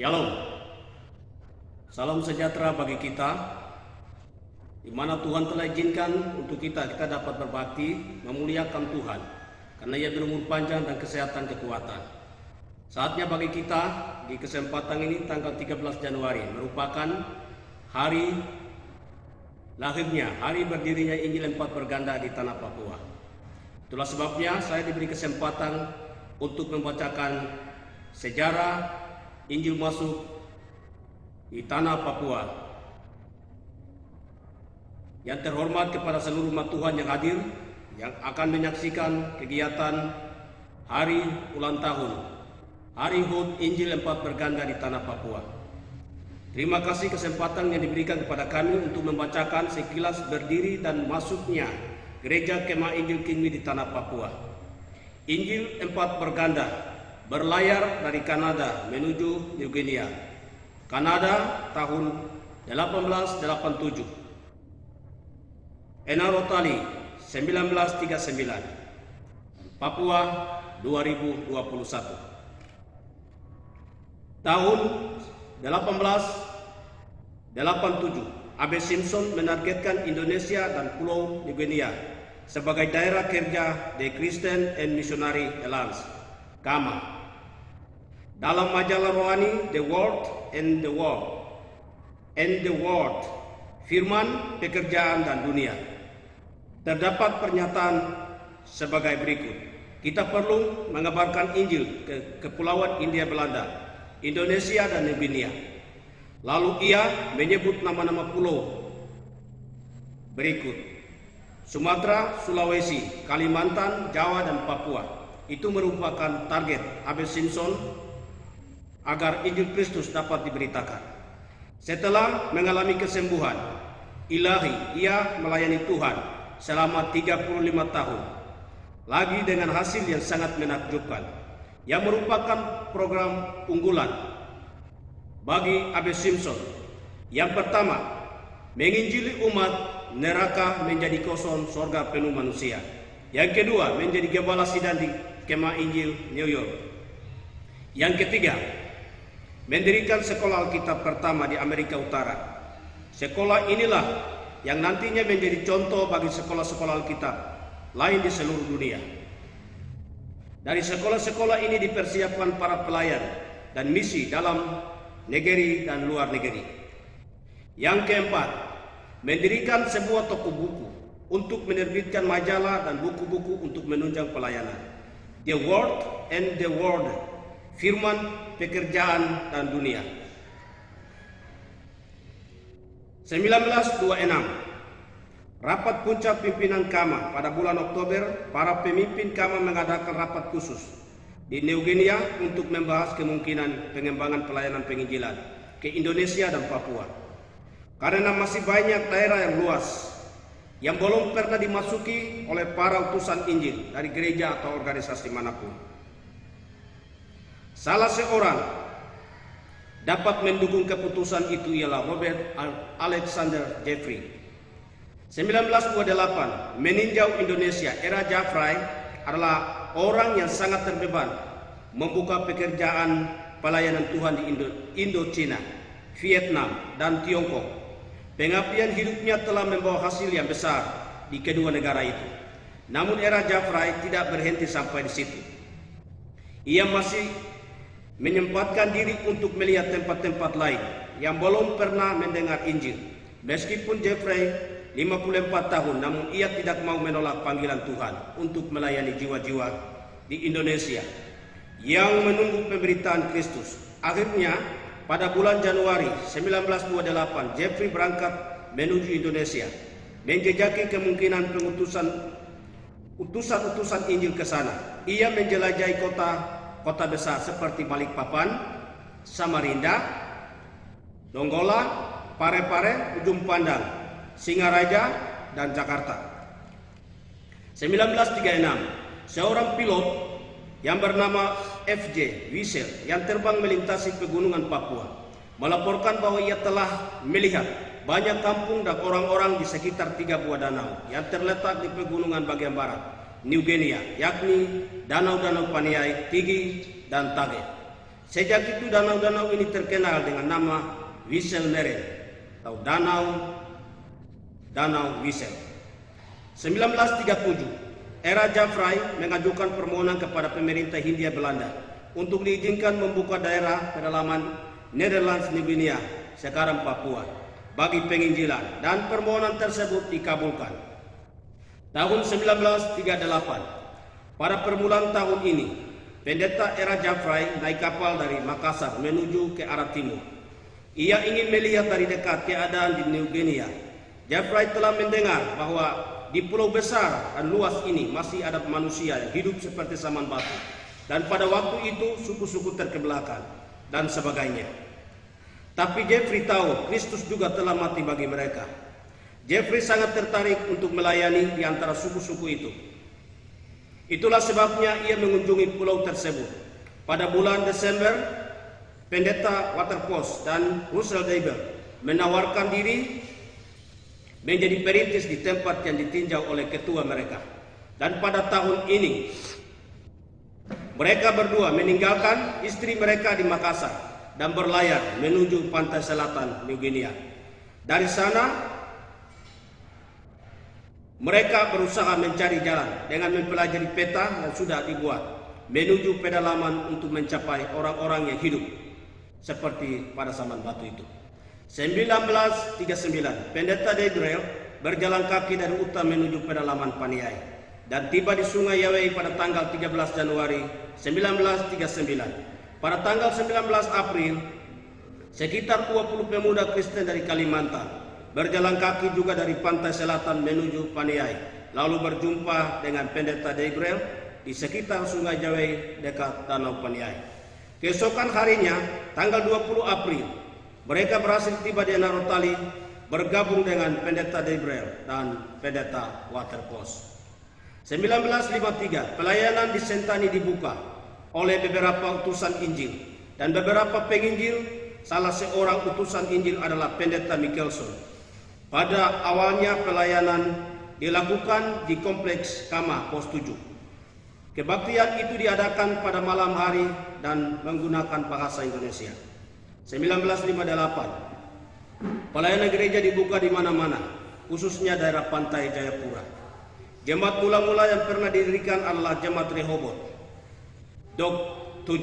Shalom, salam sejahtera bagi kita, di mana Tuhan telah izinkan untuk kita dapat berbakti, memuliakan Tuhan, karena Ia berumur panjang dan kesehatan kekuatan. Saatnya bagi kita di kesempatan ini tanggal 13 Januari merupakan hari lahirnya, hari berdirinya Injil 4 berganda di tanah Papua. Itulah sebabnya saya diberi kesempatan untuk membacakan sejarah Injil masuk di tanah Papua. Yang terhormat kepada seluruh umat Tuhan yang hadir, yang akan menyaksikan kegiatan hari ulang tahun, Hari HUT Injil 4 berganda di tanah Papua. Terima kasih kesempatan yang diberikan kepada kami untuk membacakan sekilas berdiri dan masuknya Gereja Kemah Injil Kingmi di tanah Papua. Injil 4 berganda berlayar dari Kanada menuju New Guinea. Kanada tahun 1887. Enarotali 1939. Papua 2021. Tahun 1887, Abe Simpson menargetkan Indonesia dan Pulau New Guinea sebagai daerah kerja The Christian and Missionary Alliance, KAMA. Dalam majalah rohani The Word and the World, Firman, Pekerjaan, dan Dunia, terdapat pernyataan sebagai berikut. Kita perlu mengabarkan Injil ke Kepulauan Hindia Belanda, Indonesia, dan New Guinea. Lalu ia menyebut nama-nama pulau berikut: Sumatera, Sulawesi, Kalimantan, Jawa, dan Papua. Itu merupakan target Abe Simpson agar Injil Kristus dapat diberitakan. Setelah mengalami kesembuhan ilahi, ia melayani Tuhan selama 35 tahun, lagi dengan hasil yang sangat menakjubkan, yang merupakan program unggulan bagi Abe Simpson. Yang pertama, menginjili umat neraka menjadi kosong, surga penuh manusia. Yang kedua, menjadi gembala sidang di Kemah Injil New York. Yang ketiga, mendirikan sekolah Alkitab pertama di Amerika Utara. Sekolah inilah yang nantinya menjadi contoh bagi sekolah-sekolah Alkitab lain di seluruh dunia. Dari sekolah-sekolah ini dipersiapkan para pelayan dan misi dalam negeri dan luar negeri. Yang keempat, mendirikan sebuah toko buku untuk menerbitkan majalah dan buku-buku untuk menunjang pelayanan. The Word and the World, Firman, Pekerjaan, dan Dunia. 1926, rapat puncak pimpinan KAMA pada bulan Oktober. Para pemimpin KAMA mengadakan rapat khusus di New Guinea untuk membahas kemungkinan pengembangan pelayanan penginjilan ke Indonesia dan Papua. Karena masih banyak daerah yang luas yang belum pernah dimasuki oleh para utusan Injil dari gereja atau organisasi manapun. Salah seorang dapat mendukung keputusan itu ialah Robert Alexander Jeffrey. 1928, meninjau Indonesia, era Jeffrey adalah orang yang sangat terbeban membuka pekerjaan pelayanan Tuhan di Indochina, Vietnam, dan Tiongkok. Pengabdian hidupnya telah membawa hasil yang besar di kedua negara itu. Namun era Jeffrey tidak berhenti sampai di situ. Ia masih menyempatkan diri untuk melihat tempat-tempat lain yang belum pernah mendengar Injil. Meskipun Jeffrey 54 tahun, namun ia tidak mau menolak panggilan Tuhan untuk melayani jiwa-jiwa di Indonesia yang menunggu pemberitaan Kristus. Akhirnya pada bulan Januari 1928, Jeffrey berangkat menuju Indonesia, menjejaki kemungkinan utusan Injil ke sana. Ia menjelajahi kota besar seperti Balikpapan, Samarinda, Donggala, Parepare, Ujung Pandang, Singaraja, dan Jakarta. 1936, seorang pilot yang bernama F.J. Wiesel yang terbang melintasi pegunungan Papua melaporkan bahwa ia telah melihat banyak kampung dan orang-orang di sekitar 3 buah danau yang terletak di pegunungan bagian barat New Guinea, yakni danau-danau Paniai, Tigi, dan Tage. Sejak itu danau-danau ini terkenal dengan nama Wisselmeren atau Danau Wissel. 1937, era Joffrey mengajukan permohonan kepada pemerintah Hindia Belanda untuk diizinkan membuka daerah pedalaman Nederlands New Guinea, sekarang Papua, bagi penginjilan, dan permohonan tersebut dikabulkan. Tahun 1938, pada permulaan tahun ini, pendeta era Joffrey naik kapal dari Makassar menuju ke arah timur. Ia ingin melihat dari dekat keadaan di New Guinea. Joffrey telah mendengar bahwa di pulau besar dan luas ini masih ada manusia yang hidup seperti zaman batu. Dan pada waktu itu suku-suku terkebelakang dan sebagainya. Tapi Jeffrey tahu Kristus juga telah mati bagi mereka. Jeffrey sangat tertarik untuk melayani di antara suku-suku itu. Itulah sebabnya ia mengunjungi pulau tersebut. Pada bulan Desember, pendeta Waterpost dan Russell Daibel menawarkan diri menjadi perintis di tempat yang ditinjau oleh ketua mereka. Dan pada tahun ini, mereka berdua meninggalkan istri mereka di Makassar dan berlayar menuju pantai selatan New Guinea. Dari sana, mereka berusaha mencari jalan dengan mempelajari peta yang sudah dibuat menuju pedalaman untuk mencapai orang-orang yang hidup seperti pada zaman batu itu. 1939, pendeta Debrel berjalan kaki dari Uta menuju pedalaman Paniai dan tiba di Sungai Yawei pada tanggal 13 Januari 1939. Pada tanggal 19 April, sekitar 20 pemuda Kristen dari Kalimantan berjalan kaki juga dari pantai selatan menuju Paniai, lalu berjumpa dengan pendeta Debrel di sekitar Sungai Yawei dekat Danau Paniai. Keesokan harinya, tanggal 20 April, mereka berhasil tiba di Narotali, bergabung dengan pendeta Debrel dan pendeta Waterpost. 1953, pelayanan di Sentani dibuka oleh beberapa utusan Injil, dan beberapa penginjil. Salah seorang utusan Injil adalah pendeta Michelson. Pada awalnya pelayanan dilakukan di kompleks Kama Pos 7. Kebaktian itu diadakan pada malam hari dan menggunakan bahasa Indonesia. 1958, pelayanan gereja dibuka di mana-mana, khususnya daerah pantai Jayapura. Jemaat mula-mula yang pernah didirikan adalah Jemaat Rehoboth, Dok 7,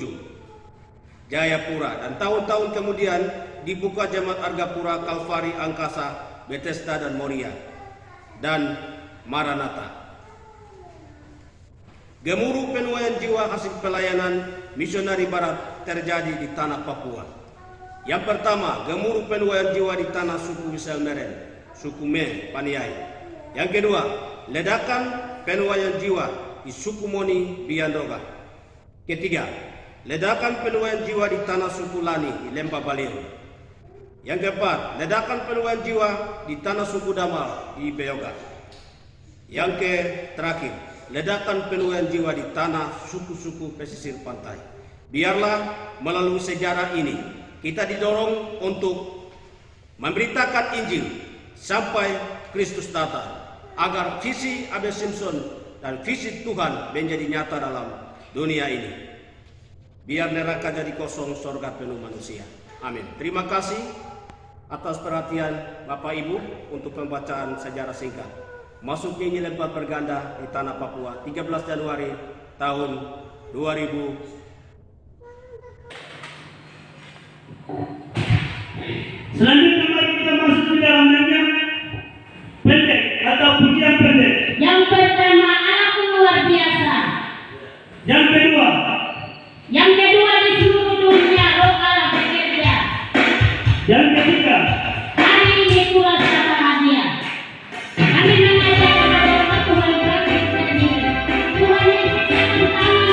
Jayapura, dan tahun-tahun kemudian dibuka Jemaat Argapura, Kalvari, Angkasa, Bethesda, dan Moria, dan Maranatha. Gemuruh penuaian jiwa hasil pelayanan misionari barat terjadi di tanah Papua. Yang pertama, gemuruh penuaian jiwa di tanah suku Wisselmeren, suku Me, Paniai. Yang kedua, ledakan penuaian jiwa di suku Moni, Biandoga. Ketiga, ledakan penuaian jiwa di tanah suku Lani, di Lembah Baliro. Yang keempat, ledakan penuaian jiwa di tanah suku Damal, di Beyoga. Yang terakhir, ledakan penuaian jiwa di tanah suku-suku pesisir pantai. Biarlah melalui sejarah ini kita didorong untuk memberitakan Injil sampai Kristus datang, agar visi Abel Simpson dan visi Tuhan menjadi nyata dalam dunia ini. Biar neraka jadi kosong, surga penuh manusia. Amin. Terima kasih atas perhatian Bapak Ibu untuk pembacaan sejarah singkat. Masuknya Injil Lempar Berganda di tanah Papua 13 Januari tahun 2000. Selanjutnya mari kita masuk ke dalam nyanyian pendek atau pujian pendek. Yang pertama, Aku luar biasa. Yang kedua di seluruh dunia lokal bekerja. Yang ketiga, Hari ini kurasa bahagia. Kami mengajak kepada Tuhan kami sendiri. Tuhan Yesus yang kami Tuhan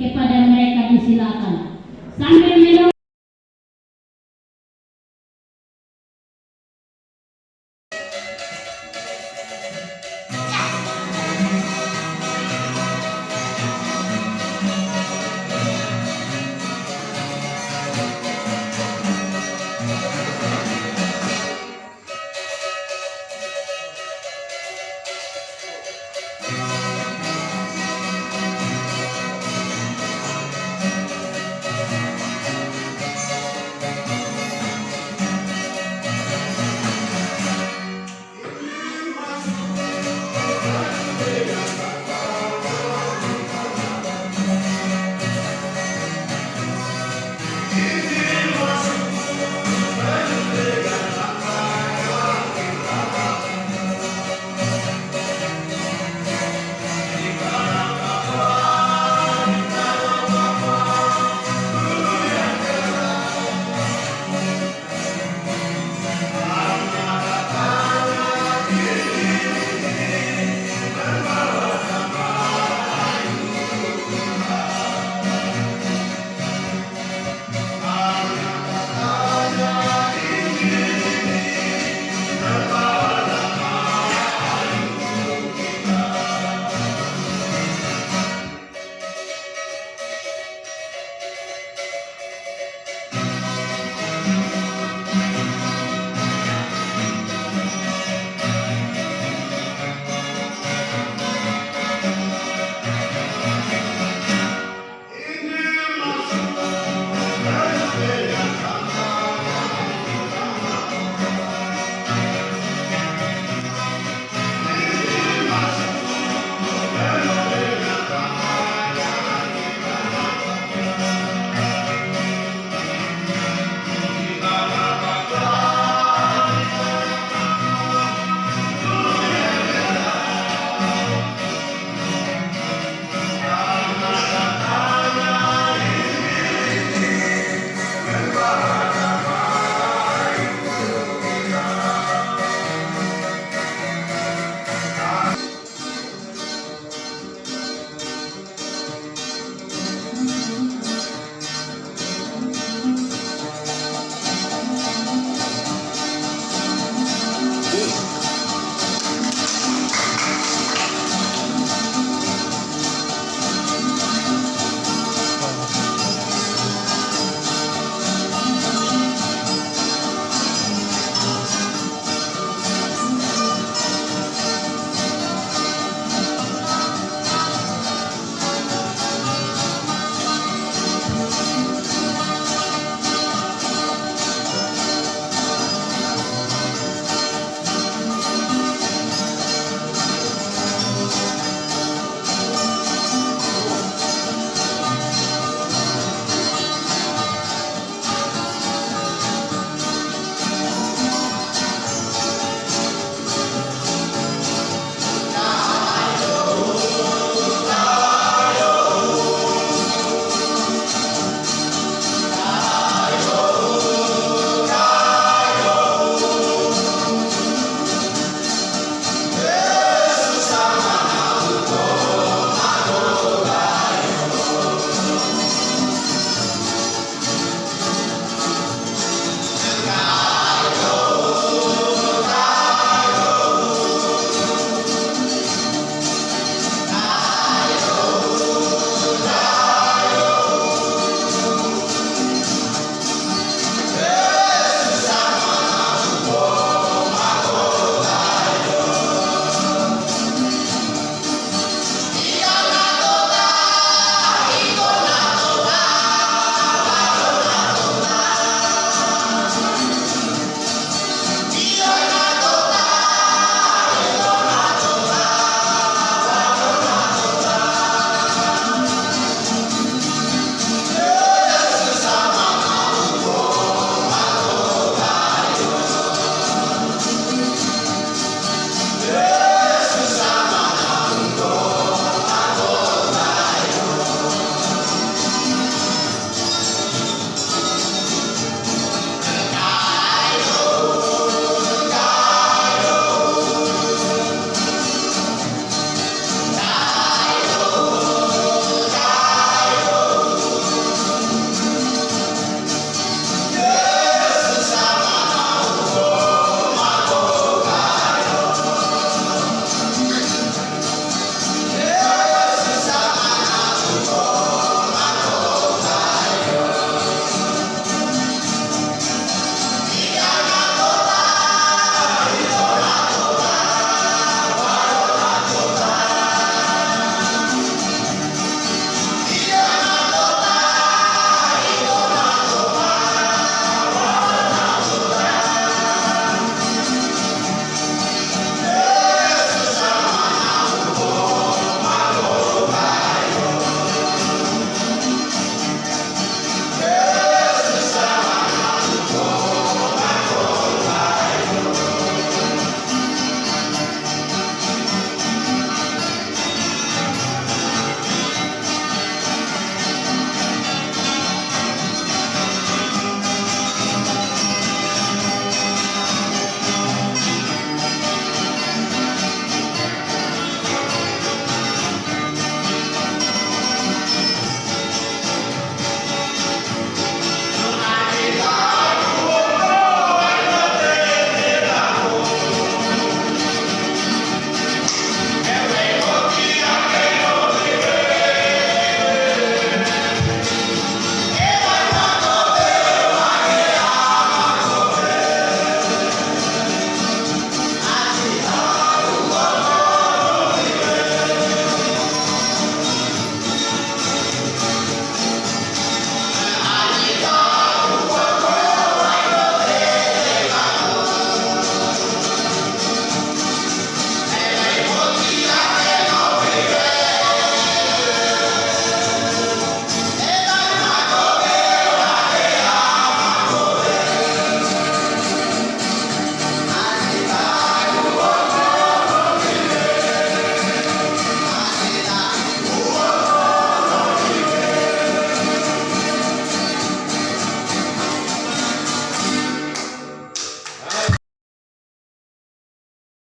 kepada mereka disilakan. Sambil